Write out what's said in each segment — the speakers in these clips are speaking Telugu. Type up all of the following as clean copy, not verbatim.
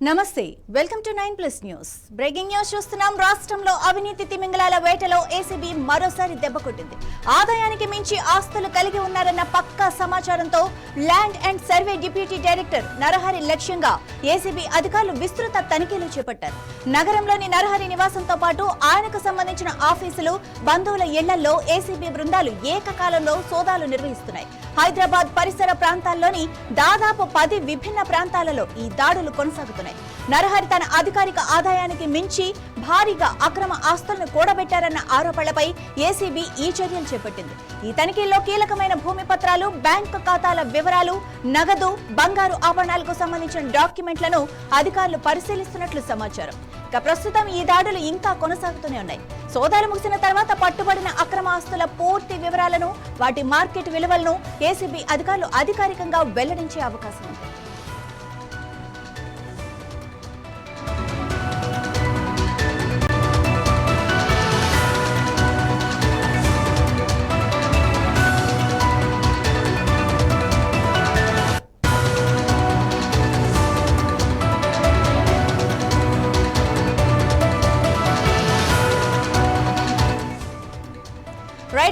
నమస్తే welcome to 9+ news breaking news చూస్తున్నాం. రాష్ట్రంలో అవినీతి తిమింగలాల వేటలో ఏసీబీ మరోసారి దెబ్బకొట్టింది. ఆదాయానికి మించి ఆస్తులు కలిగి ఉన్నారన్న పక్కా సమాచారంతో land and survey deputy director Narahari లక్ష్యంగా ఏసీబీ అధికారులు విస్తృత తనిఖీలు చేపట్టారు. నగరంలోని నరహరి నివాసంతో పాటు ఆయనకు సంబంధించిన ఆఫీసులు, బంధువుల ఇళ్లలో ఏసీబీ బృందాలు ఏకకాలంలో సోదాలు నిర్వహిస్తున్నాయి. హైదరాబాద్ పరిసర ప్రాంతాల్లోని దాదాపు 10 విభిన్న ప్రాంతాలలో ఈ దాడులు కొనసాగుతున్నాయి. నరహరి తన అధికారిక ఆదాయానికి మించి భారీగా అక్రమ ఆస్తులను కూడబెట్టారన్న ఆరోపణలపై ఏసీబీ ఈ చర్యలు చేపట్టింది. ఈ తనిఖీల్లో కీలకమైన భూమి పత్రాలు, బ్యాంకు ఖాతాల వివరాలు, నగదు, బంగారు ఆభరణాలకు సంబంధించిన డాక్యుమెంట్లను అధికారులు పరిశీలిస్తున్నట్లు సమాచారం. ఇక ప్రస్తుతం ఈ దాడులు ఇంకా కొనసాగుతూనే ఉన్నాయి. సోదాలు ముగిసిన తర్వాత పట్టుబడిన అక్రమ ఆస్తుల పూర్తి వివరాలను, వాటి మార్కెట్ విలువలను ఏసీబీ అధికారులు అధికారికంగా వెల్లడించే అవకాశం ఉంది.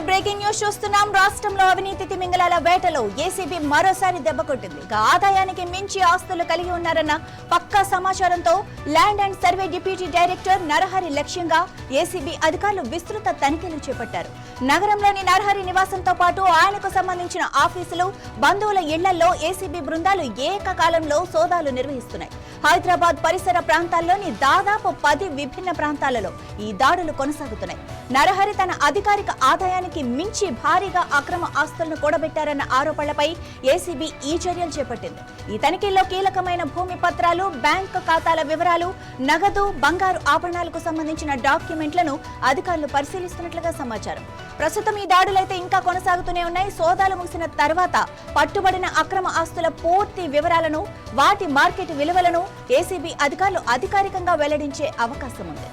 బ్రేకింగ్ న్యూస్ చూస్తున్నాం. రాష్ట్రంలో అవినీతి తిమింగలాల వేటలో ఏసీబీ మరోసారి దెబ్బకొట్టింది. ఆదాయానికి మించి ఆస్తులు కలిగి ఉన్నారన్న పక్కా సమాచారంతో land and survey deputy director Narahari లక్ష్యంగా ఏసీబీ అధికారులు విస్తృత తనిఖీలు చేపట్టారు. నగరంలోని నరహరి నివాసంతో పాటు ఆయనకు సంబంధించిన ఆఫీసులు, బంధువుల ఇళ్లలో ఏసీబీ బృందాలు ఏకకాలంలో సోదాలు నిర్వహిస్తున్నాయి. హైదరాబాద్ పరిసర ప్రాంతాల్లోని దాదాపు 10 విభిన్న ప్రాంతాలలో ఈ దాడులు కొనసాగుతున్నాయి. నరహరి తన అధికారిక ఆదాయానికి మించి భారీగా అక్రమ ఆస్తులను కూడబెట్టారన్న ఆరోపణలపై ఏసీబీ ఈ చర్యలు చేపట్టింది. ఈ తనిఖీల్లో కీలకమైన భూమి పత్రాలు, బ్యాంకు ఖాతాల వివరాలు, నగదు, బంగారు ఆభరణాలకు సంబంధించిన డాక్యుమెంట్లను అధికారులు పరిశీలిస్తున్నట్లుగా సమాచారం. ప్రస్తుతం ఈ దాడులైతే ఇంకా కొనసాగుతూనే ఉన్నాయి. సోదాలు ముగిసిన తర్వాత పట్టుబడిన అక్రమ ఆస్తుల పూర్తి వివరాలను, వాటి మార్కెట్ విలువలను ఏసీబీ అధికారులు అధికారికంగా వెల్లడించే అవకాశం ఉంది.